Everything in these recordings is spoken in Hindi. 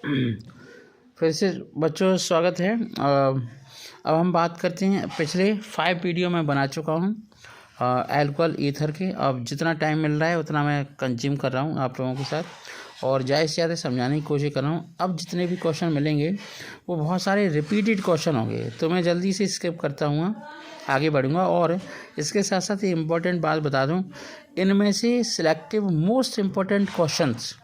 फिर से बच्चों स्वागत है। अब हम बात करते हैं, पिछले 5 वीडियो मैं बना चुका हूँ एल्कोहल ईथर के। अब जितना टाइम मिल रहा है उतना मैं कंज्यूम कर रहा हूँ आप लोगों के साथ, और ज़्यादा से ज़्यादा समझाने की कोशिश कर रहा हूँ। अब जितने भी क्वेश्चन मिलेंगे वो बहुत सारे रिपीटेड क्वेश्चन होंगे, तो मैं जल्दी से स्किप करता हूँ, आगे बढ़ूँगा। और इसके साथ साथ ये इम्पोर्टेंट बात बता दूँ, इनमें से सिलेक्टिव मोस्ट इम्पोर्टेंट क्वेश्चंस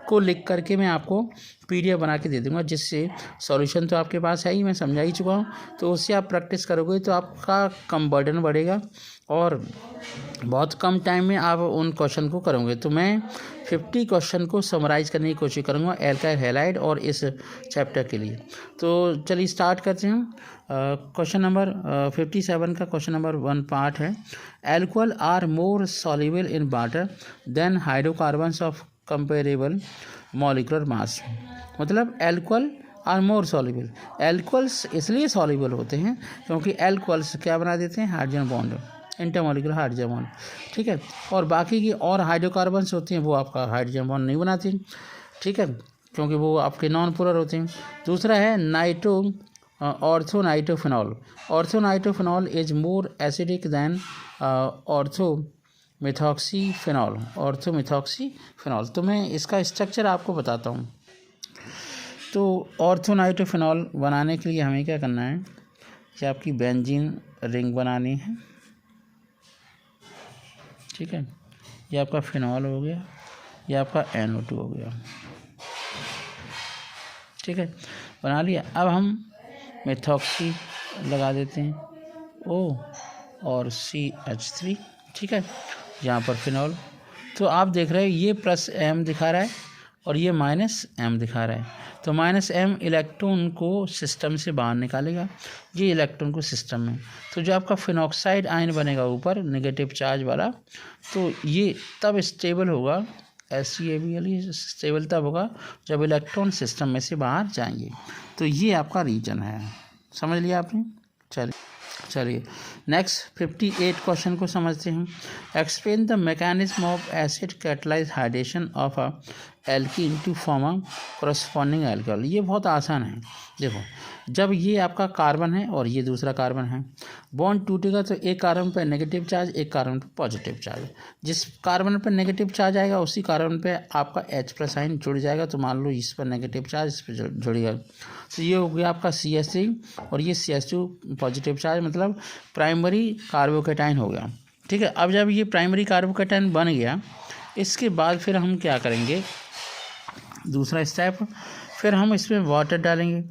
को लिख करके मैं आपको पीडीएफ बना के दे दूँगा, जिससे सॉल्यूशन तो आपके पास है ही, मैं समझा ही चुका हूँ। तो उससे आप प्रैक्टिस करोगे तो आपका कम बर्डन बढ़ेगा और बहुत कम टाइम में आप उन क्वेश्चन को करोगे। तो मैं 50 क्वेश्चन को समराइज़ करने की कोशिश करूँगा एल्काइल हैलाइड और इस चैप्टर के लिए। तो चलिए स्टार्ट करते हैं। क्वेश्चन नंबर 57 का क्वेश्चन नंबर 1 पार्ट है, alcohol are more soluble in water than hydrocarbons of comparable molecular mass. मतलब alcohol are more soluble, alcohols इसलिए सॉल्युबल होते हैं क्योंकि एल्कोहल्स क्या बना देते हैं, hydrogen bond, intermolecular hydrogen bond, ठीक है। और बाकी की और हाइड्रोकार्बन्स होते हैं वो आपका हाइड्रोजन बॉन्ड नहीं बनाते, ठीक है, क्योंकि वो आपके नॉन पोलर होते हैं। दूसरा है ortho nitrophenol. Ortho nitrophenol is more acidic than ortho methoxyphenol. Ortho methoxyphenol, तो मैं इसका स्ट्रक्चर आपको बताता हूँ। तो ऑर्थोनाइट्रोफिनॉल बनाने के लिए हमें क्या करना है कि आपकी बेंजीन रिंग बनानी है, ठीक है। ये आपका फिनॉल हो गया, ये आपका NO2 हो गया, ठीक है, बना लिया। अब हम मेथॉक्सी लगा देते हैं, O और CH3, ठीक है, यहाँ पर फिनॉल। तो आप देख रहे हैं ये +M दिखा रहा है और ये -M दिखा रहा है। तो -M इलेक्ट्रॉन को सिस्टम से बाहर निकालेगा, ये इलेक्ट्रॉन को सिस्टम में। तो जो आपका फिनॉक्साइड आयन बनेगा ऊपर नेगेटिव चार्ज वाला, तो ये तब स्टेबल होगा, SCABL स्टेबल तब होगा जब इलेक्ट्रॉन सिस्टम में से बाहर जाएंगे। तो ये आपका रीजन है, समझ लिया आपने। चलिए नेक्स्ट 58 क्वेश्चन को समझते हैं। Explain the mechanism of acid catalyse hydration of a alkene to form a corresponding alcohol. ये बहुत आसान है। देखो, जब ये आपका कार्बन है और ये दूसरा कार्बन है, बॉन्ड टूटेगा तो एक कार्बन पर नेगेटिव चार्ज, एक कार्बन पर पॉजिटिव चार्ज। जिस कार्बन पर नेगेटिव चार्ज आएगा उसी कार्बन पे आपका H+ आयन जुड़ जाएगा। तो मान लो इस पर नेगेटिव चार्ज, इस पर जुड़ेगा, तो ये हो गया आपका CH3 और ये CH2 पॉजिटिव चार्ज, मतलब प्राइमरी कार्बोकेटाइन हो गया, ठीक है। अब जब ये प्राइमरी कार्बोकेटाइन बन गया, इसके बाद फिर हम क्या करेंगे, दूसरा स्टेप, फिर हम इसमें वाटर डालेंगे।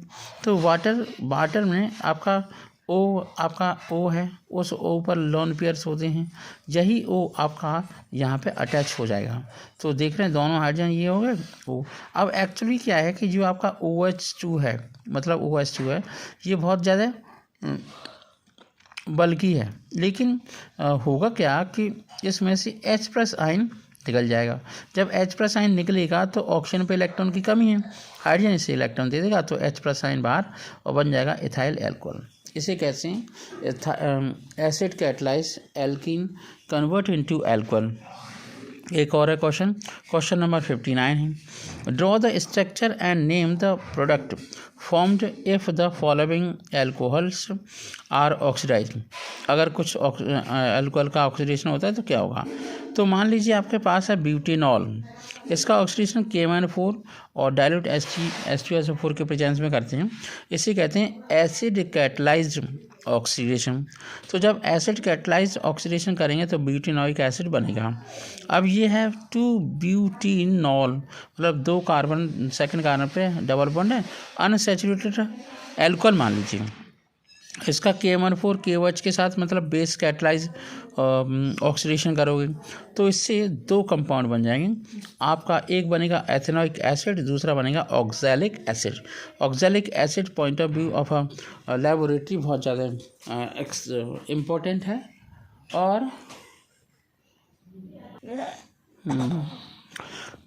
तो वाटर में आपका O है, उस O पर लोन पेयर्स होते हैं, यही O आपका यहाँ पे अटैच हो जाएगा। तो देख रहे हैं दोनों हाइड्रोजन ये हो गए O। अब एक्चुअली क्या है कि जो आपका OH2 है, मतलब OH2 है, ये बहुत ज़्यादा बल्कि है, लेकिन होगा क्या कि इसमें से H+ आयन निकल जाएगा। जब H+ आयन निकलेगा तो ऑक्सीजन पे इलेक्ट्रॉन की कमी है, हाइड्रोजन इसे इलेक्ट्रॉन दे देगा, तो H+ आयन बाहर और बन जाएगा इथाइल एल्कोहल। इसे कहते हैं acid catalyse alkene convert into alcohol. एक और है क्वेश्चन नंबर 59 है, draw the structure and name the product formed if the following alcohols are oxidised. अगर कुछ एल्कोहल का ऑक्सीडेशन होता है तो क्या होगा। तो मान लीजिए आपके पास है ब्यूटेनॉल, इसका ऑक्सीडेशन K-4 और डाइल्यूट H2SO4 के प्रेजेंस में करते हैं। इसे कहते हैं एसिड कैटलाइज्ड ऑक्सीडेशन। तो जब एसिड कैटलाइज्ड ऑक्सीडेशन करेंगे तो ब्यूटेनॉइक एसिड बनेगा। अब ये है 2-ब्यूटेनॉल, मतलब 2 कार्बन, सेकंड कार्बन पे डबल बॉन्ड है, अनसैचुरेटेड एल्कोहल मान लीजिए। इसका K-4 KOH के साथ मतलब बेस कैटलाइज ऑक्सीडेशन करोगे तो इससे 2 कंपाउंड बन जाएंगे। आपका एक बनेगा एथेनोइक एसिड, दूसरा बनेगा oxalic acid. Oxalic acid point of view of a laboratory बहुत ज़्यादा इम्पोर्टेंट है। और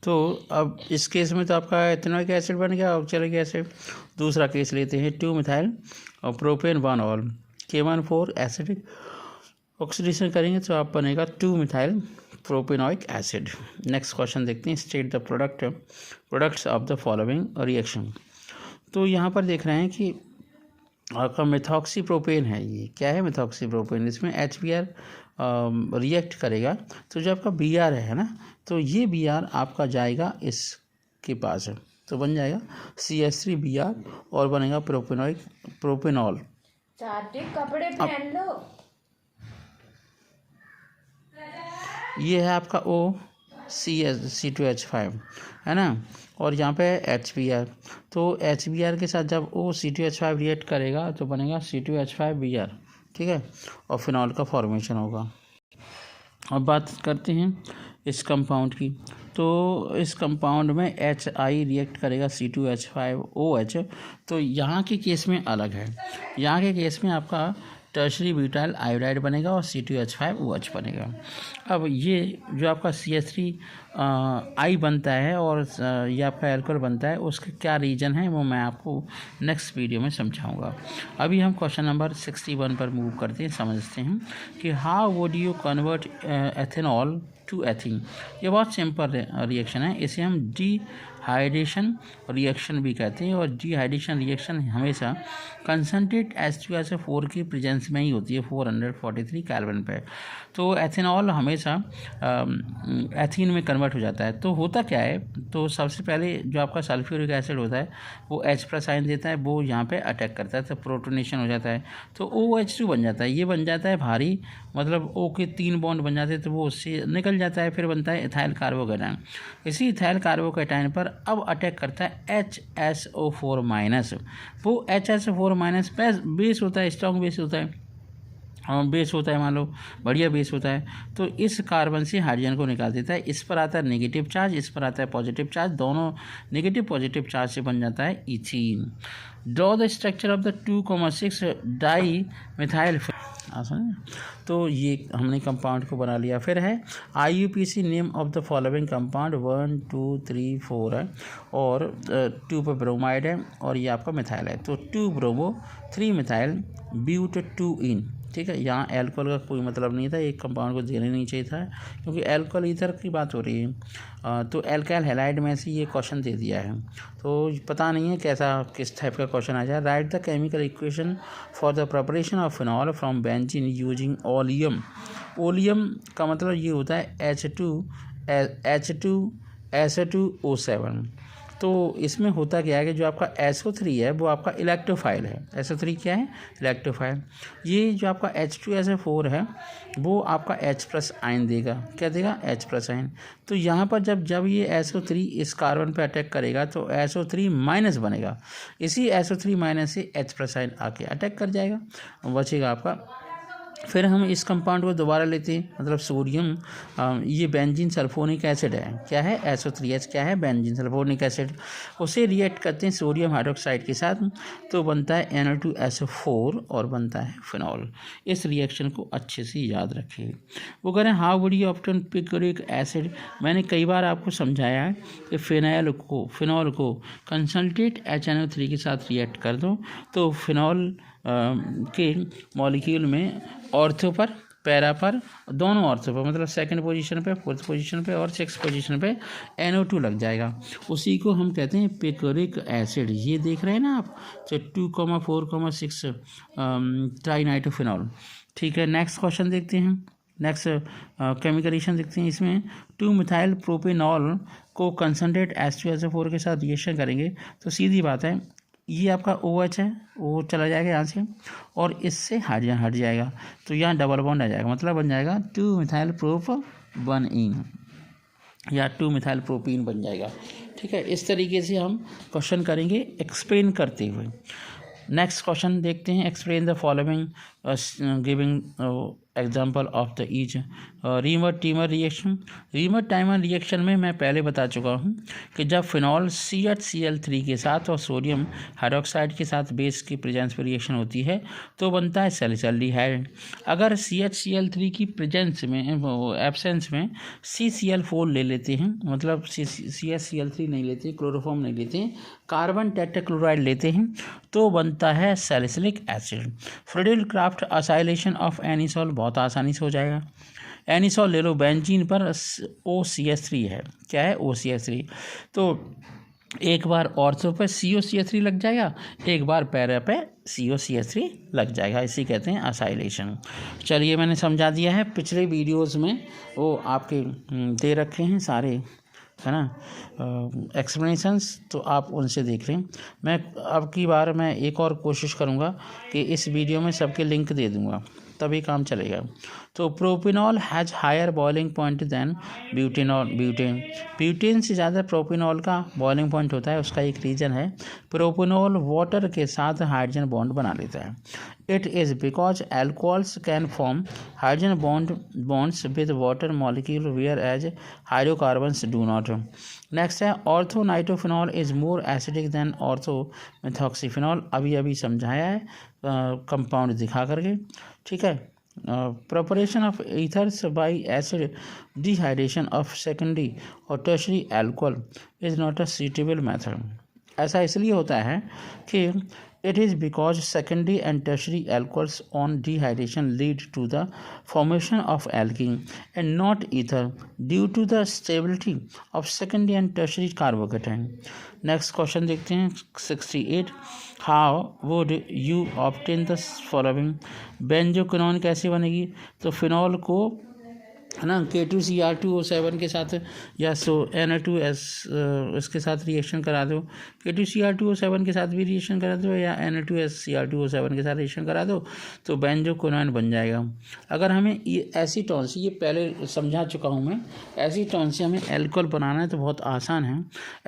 तो अब इस केस में तो आपका एथेनोइक एसिड बन गया, ऑक्सैलिक एसिड। दूसरा केस लेते हैं 2-मिथाइल और प्रोपेन 1-ऑल, K-4 एसिडिक ऑक्सीडेशन करेंगे तो आप बनेगा 2-मिथाइल प्रोपेनोइक एसिड। नेक्स्ट क्वेश्चन देखते हैं, state the products of the following reaction. तो यहाँ पर देख रहे हैं कि आपका मेथॉक्सीप्रोपेन है, ये क्या है मेथॉक्सीप्रोपेन, इसमें HBr रिएक्ट करेगा। तो जो आपका Br है ना, तो ये Br आपका जाएगा इसके पास, तो बन जाएगा CH3Br और बनेगा प्रोपेनॉल। कपड़े पहन लो। ये है आपका C2H5 है ना, और यहाँ पे HBr, तो HBr के साथ जब C2H5 रिएक्ट करेगा तो बनेगा C2H5Br, ठीक है, और फिनॉल का फॉर्मेशन होगा। अब बात करते हैं इस कंपाउंड की। तो इस कंपाउंड में HI रिएक्ट करेगा C2H5OH, तो यहाँ के केस में अलग है। यहाँ के केस में आपका टर्शरी ब्यूटाइल आयोडाइड बनेगा और C2H5OH बनेगा। अब ये जो आपका CH3I बनता है और ये आपका एल्कोहल बनता है, उसके क्या रीजन है वो मैं आपको नेक्स्ट वीडियो में समझाऊंगा। अभी हम क्वेश्चन नंबर 61 पर मूव करते हैं, समझते हैं कि how would you convert ethanol to ethene. ये बहुत सिंपल रिएक्शन है, इसे हम डिहाइड्रेशन रिएक्शन भी कहते हैं, और डिहाइड्रेशन रिएक्शन हमेशा कंसनट्रेट H2SO4 की प्रेजेंस में ही होती है 443 केल्विन पे। तो एथेनॉल हमेशा एथीन में कन्वर्ट हो जाता है। तो होता क्या है, तो सबसे पहले जो आपका सल्फ्यूरिक एसिड होता है वो H+ आयन देता है, वो यहाँ पे अटैक करता है, तो प्रोटोनेशन हो जाता है, तो OH2 बन जाता है। ये बन जाता है भारी, मतलब O के 3 बॉन्ड बन जाते हैं, तो वो उससे निकल जाता है, फिर बनता है इथाइल कार्बोकेटाइन। इसी इथाइल कार्बोकेटाइन पर अब अटैक करता है HSO4-, वो HSO4- बेस होता है, स्ट्रॉन्ग बेस होता है, बेस होता है, मान लो बढ़िया बेस होता है, तो इस कार्बन से हाइड्रोजन को निकाल देता है। इस पर आता है नेगेटिव चार्ज, इस पर आता है पॉजिटिव चार्ज, दोनों नेगेटिव पॉजिटिव चार्ज से बन जाता है ethene. Draw the structure of the 2,6 di methyl. तो ये हमने कंपाउंड को बना लिया। फिर है IUPAC name of the following compound, 1 2 3 4 है, और 2 पर ब्रोमाइड है, और ये आपका मिथाइल है, तो 2 ब्रोमो 3 मिथाइल ब्यूट 2 इन, ठीक है। यहाँ एल्कोहल का कोई मतलब नहीं था, एक कंपाउंड को देना नहीं चाहिए था, क्योंकि एल्कोहल ईथर की बात हो रही है। तो एल्काइल हैलाइड में से ये क्वेश्चन दे दिया है, तो पता नहीं है कैसा किस टाइप का क्वेश्चन आ जाए। Right the chemical equation for the preparation of phenol from benzene using oleum. Oleum का मतलब ये होता है H2SO2O7। तो इसमें होता क्या है कि जो आपका SO3 है वो आपका इलेक्ट्रोफाइल है। SO3 क्या है? इलेक्ट्रोफाइल। ये जो आपका H2SO4 है वो आपका H+ आयन देगा। क्या देगा? H+ ion. तो यहाँ पर जब ये SO3 इस कार्बन पे अटैक करेगा तो SO3- बनेगा। इसी SO3- से H+ आयन आके अटैक कर जाएगा, बचेगा आपका। फिर हम इस कंपाउंड को दोबारा लेते हैं, मतलब सोडियम, ये बेंजीन सल्फोनिक एसिड है। क्या है? SO3H क्या है? Benzene sulphonic acid. उसे रिएक्ट करते हैं सोडियम हाइड्रोक्साइड के साथ, तो बनता है Na2SO4 और बनता है फिनॉल। इस रिएक्शन को अच्छे से याद रखिए। वो कह रहे हैं how would you obtain picric acid. मैंने कई बार आपको समझाया है कि फिनॉल को कंसनट्रेट HNO3 के साथ रिएक्ट कर दो, तो फिनॉल के मॉलिक्यूल में ऑर्थो पर, पैरा पर, दोनों ऑर्थो पर, मतलब सेकंड पोजीशन पे, फोर्थ पोजीशन पे और सिक्स पोजीशन पे NO2 लग जाएगा। उसी को हम कहते हैं पिक्योरिक एसिड। ये देख रहे हैं ना आप, तो 2,4,6 ट्राइनाइट्रोफिनॉल। ठीक है, नेक्स्ट क्वेश्चन देखते हैं। नेक्स्ट केमिकल रिएक्शन देखते हैं। इसमें 2-मिथाइल प्रोपेनॉल को कंसनट्रेट H2SO4 के साथ रिएक्शन करेंगे, तो सीधी बात है ये आपका OH है, वो चला जाएगा यहाँ से और इससे हाइड्रोजन हट जाएगा, तो यहाँ डबल बॉन्ड आ जाएगा, मतलब बन जाएगा 2-मिथाइल प्रोप-1-इन या 2-मिथाइल प्रोपीन बन जाएगा। ठीक है, इस तरीके से हम क्वेश्चन करेंगे एक्सप्लेन करते हुए। नेक्स्ट क्वेश्चन देखते हैं। Explain the following giving example of the each. Reamer-timer reaction. Reamer-timer reaction में मैं पहले बता चुका हूँ कि जब फिनॉल CHCl3 के साथ और सोडियम हाइड्रोक्साइड के साथ बेस की प्रेजेंस पर रिएक्शन होती है तो बनता है सैलिसल्डिहाइड। अगर CHCl3 की प्रेजेंस में, एब्सेंस में CCl4 ले लेते हैं, मतलब CHCl3 नहीं लेते, क्लोरोफॉर्म नहीं लेते, कार्बन टेट्राक्लोराइड लेते हैं, तो बनता है salicylic acid. Friedel craft acylation of anisole बहुत आसानी से हो जाएगा। एनिसॉल ले लो, बेंजीन पर OCH3 है, क्या है OCH3। तो एक बार ऑर्थो पे COCH3 लग जाएगा, एक बार पैरा पे COCH3 लग जाएगा, इसी कहते हैं असाइलेशन। चलिए मैंने समझा दिया है, पिछले वीडियोस में वो आपके दे रखे हैं सारे, है ना, एक्सप्लेनेशंस, तो आप उनसे देख लें। मैं अब की बार मैं एक और कोशिश करूँगा कि इस वीडियो में सबके लिंक दे दूँगा, तभी काम चलेगा। तो propanol has higher boiling point than butane से ज़्यादा प्रोपिनॉल का बॉइलिंग पॉइंट होता है। उसका एक रीज़न है, प्रोपिनॉल वाटर के साथ हाइड्रोजन बॉन्ड बना लेता है। It is because alcohols can form hydrogen bonds with water molecule whereas hydrocarbons do not. Next है ortho nitrophenol is more acidic than ortho methoxyphenol. अभी समझाया है कंपाउंड दिखा करके, ठीक है। Preparation of ethers by acid dehydration of secondary और tertiary alcohol is not a suitable method. ऐसा इसलिए होता है कि it is because secondary and tertiary alcohols on dehydration lead to the formation of alkene and not ether due to the stability of secondary and tertiary carbocation. Next question देखते हैं 68. How would you obtain the following? Benzoquinone कैसे बनेगी? तो फिनॉल को, है ना, K2Cr2O7 के साथ या Na2S इसके साथ रिएक्शन करा दो, K2Cr2O7 के साथ भी रिएक्शन करा दो या Na2SCr2O7 के साथ रिएक्शन करा दो, तो बेंजोक्विनोन बन जाएगा। अगर हमें ये एसीटोन से, ये पहले समझा चुका हूँ मैं, एसीटोन से हमें एल्कोहल बनाना है तो बहुत आसान है।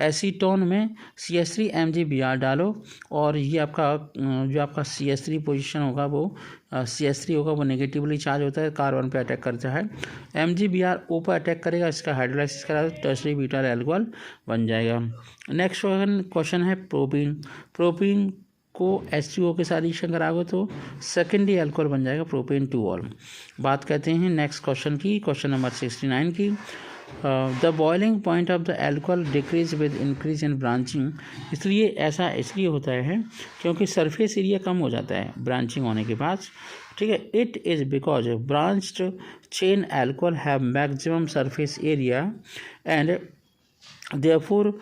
एसीटोन में CH3MgBr डालो और ये आपका जो आपका CH3 पोजीशन होगा वो CH3 होगा, वो नेगेटिवली चार्ज होता है, कार्बन पे अटैक करता है। MgBr O पर अटैक करेगा, इसका हाइड्रोलाइसिस करा दो, टर्शरी ब्यूटाइल अल्कोहल बन जाएगा। नेक्स्ट क्वेश्चन है प्रोपीन को H2O के साथ रिएक्शन कराओगे तो सेकेंडरी अल्कोहल बन जाएगा, प्रोपेन 2ऑल। बात कहते हैं नेक्स्ट क्वेश्चन की, क्वेश्चन नंबर 69 की। The boiling point of the alcohol decrease with increase in branching. इसलिए ऐसा इसलिए होता है क्योंकि सरफेस एरिया कम हो जाता है ब्रांचिंग होने के बाद, ठीक है। It is because branched chain alcohol have maximum surface area and therefore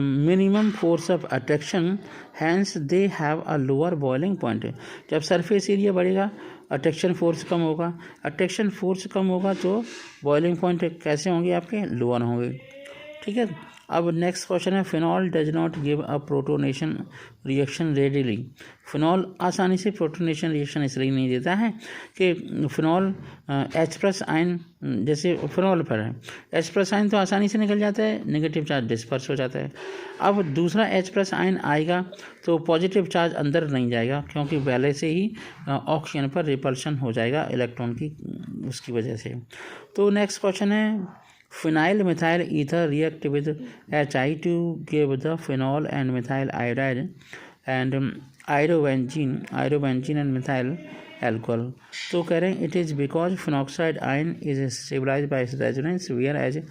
minimum force of attraction, hence they have a lower boiling point. जब सरफेस एरिया बढ़ेगा अट्रैक्शन फोर्स कम होगा, अट्रैक्शन फोर्स कम होगा तो बॉइलिंग पॉइंट कैसे होंगे आपके, लोअर होंगे, ठीक है। अब नेक्स्ट क्वेश्चन है phenol does not give a protonation reaction readily. Phenol आसानी से प्रोटोनेशन रिएक्शन इसलिए नहीं देता है कि फिनॉल H+ आयन, जैसे फिनॉल पर है H+ आयन तो आसानी से निकल जाता है, नेगेटिव चार्ज डिस्पर्स हो जाता है। अब दूसरा H+ आयन आएगा तो पॉजिटिव चार्ज अंदर नहीं जाएगा क्योंकि पहले से ही ऑक्सीजन पर रिपल्शन हो जाएगा इलेक्ट्रॉन की, उसकी वजह से। तो नेक्स्ट क्वेश्चन है phenyl methyl ether react with Hi to give the phenol and methyl iodide and iodobenzene and methyl alcohol. तो कह रहे हैं it is because phenoxide ion is stabilise by resonance whereas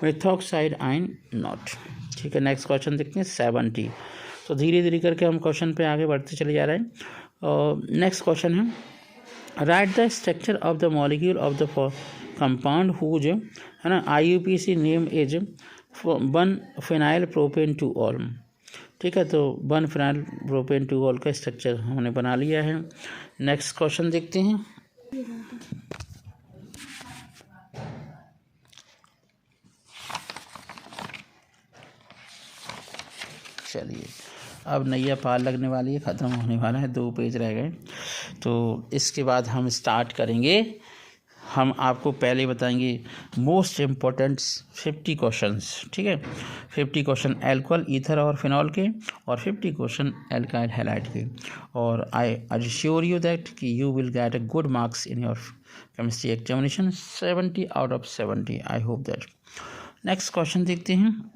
methoxide ion not, ठीक है। नेक्स्ट क्वेश्चन देखते हैं 70। तो धीरे धीरे करके हम क्वेश्चन पे आगे बढ़ते चले जा रहे हैं। नेक्स्ट क्वेश्चन है write the structure of the molecule of the compound whose, है ना, IUPAC name is 1-phenyl propane 2ऑल, ठीक है। तो 1-phenyl propane 2ऑल का स्ट्रक्चर हमने बना लिया है। नेक्स्ट क्वेश्चन देखते हैं। चलिए अब नैया पार लगने वाली है, ख़त्म होने वाला है, 2 पेज रह गए, तो इसके बाद हम स्टार्ट करेंगे। हम आपको पहले बताएंगे मोस्ट इम्पोर्टेंट 50 क्वेश्चंस, ठीक है। 50 क्वेश्चन एल्कोहल, ईथर और फिनॉल के, और 50 क्वेश्चन एल्काइल हैलाइड के। और आई अश्योर यू दैट कि you will get a good marks in your chemistry examination, 70 out of 70, I hope that. Next question देखते हैं।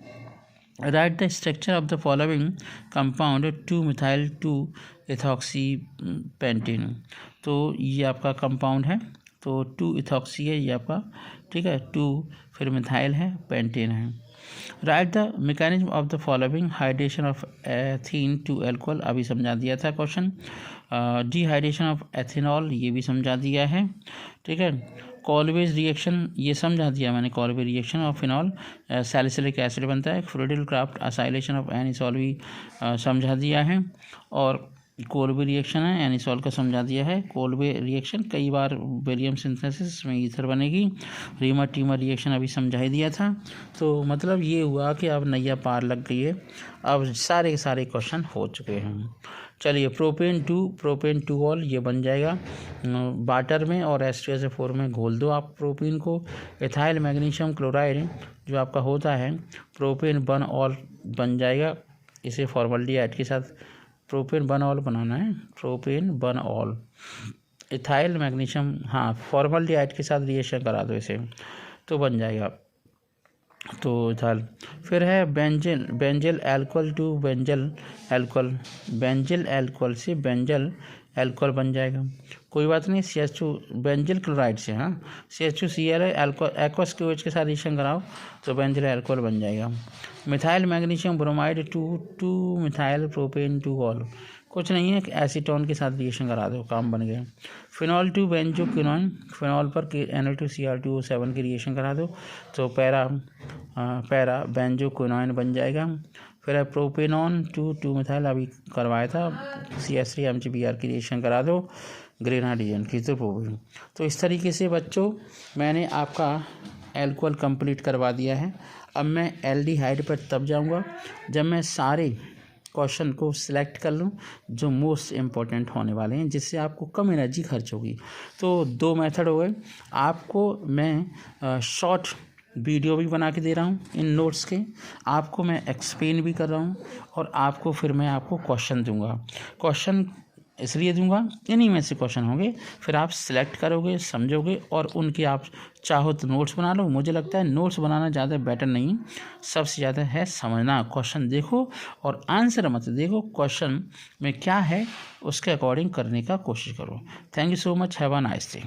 Right the structure of the following compound 2-methyl 2-ethoxypentene। तो ये आपका कंपाउंड है, तो 2-ethoxy है ये आपका, ठीक है, 2 फिर मिथाइल है, पेंटेन है। Write the mechanism of the following hydration of ethene to alcohol, अभी समझा दिया था क्वेश्चन। डिहाइड्रेशन ऑफ एथेनॉल, ये भी समझा दिया है, ठीक है। कॉलवेज रिएक्शन ये समझा दिया मैंने। Kolbe's reaction of phenol salicylic acid बनता है। Friedel Crafts acylation of anisole भी समझा दिया है। और कोल्बे रिएक्शन है, एनिसॉल का समझा दिया है। कोल्बे रिएक्शन कई बार बेरियम सिंथेसिस में ईथर बनेगी। रीमर टीमर रिएक्शन अभी समझा ही दिया था। तो मतलब ये हुआ कि अब नैया पार लग गई है, अब सारे के सारे क्वेश्चन हो चुके हैं। चलिए प्रोपेन टू ऑल ये बन जाएगा वाटर में, और H2SO4 में घोल दो आप प्रोपेन को। एथाइल मैग्नीशियम क्लोराइड जो आपका होता है प्रोपेन वन ऑल बन जाएगा। इसे फॉर्मल्डिहाइड के साथ प्रोपेन वन ऑल बनाना है, propane one all. Ethyl magnesium हाँ फॉर्मल्डिहाइड के साथ रिएक्शन करा दो इसे तो बन जाएगा। तो इथाइल फिर है benzyl alcohol to benzyl alcohol, benzyl alcohol से बेंजल एल्कोहल बन जाएगा। कोई बात नहीं, CH2 बेंजल क्लोराइड से हाँ CH2Cl एक्वस क्यूएच के साथ रिएक्शन कराओ तो बेंजल एल्कोहल बन जाएगा। Methyl magnesium bromide two methyl propane two all, कुछ नहीं है एसीटोन के साथ रिएक्शन करा दो, काम बन गया। फिनॉल टू बेंजोक्विनोन, फिनॉल पर Na2Cr2O7 की रिएक्शन करा दो तो पैरा बेंजोक्विनोन बन जाएगा। फिर है प्रोपेनॉन टू मिथाइल अभी करवाया था, CH3MgBr की रिएक्शन करा दो ग्रेनाडियन की तो प्रोपेन। तो इस तरीके से बच्चों मैंने आपका एल्कोहल कंप्लीट करवा दिया है। अब मैं एल्डिहाइड पर तब जाऊंगा जब मैं सारे क्वेश्चन को सिलेक्ट कर लूँ जो मोस्ट इम्पोर्टेंट होने वाले हैं, जिससे आपको कम एनर्जी खर्च होगी। तो 2 मेथड हो गए। आपको मैं शॉर्ट वीडियो भी बना के दे रहा हूँ इन नोट्स के, आपको मैं एक्सप्लेन भी कर रहा हूँ, और आपको फिर मैं आपको क्वेश्चन दूंगा। क्वेश्चन इसलिए दूंगा इन्हीं में से क्वेश्चन होंगे, फिर आप सिलेक्ट करोगे, समझोगे, और उनके आप चाहो तो नोट्स बना लो। मुझे लगता है नोट्स बनाना ज़्यादा बेटर नहीं, सबसे ज़्यादा है समझना। क्वेश्चन देखो और आंसर मत देखो, क्वेश्चन में क्या है उसके अकॉर्डिंग करने का कोशिश करो। Thank you so much, have a nice day.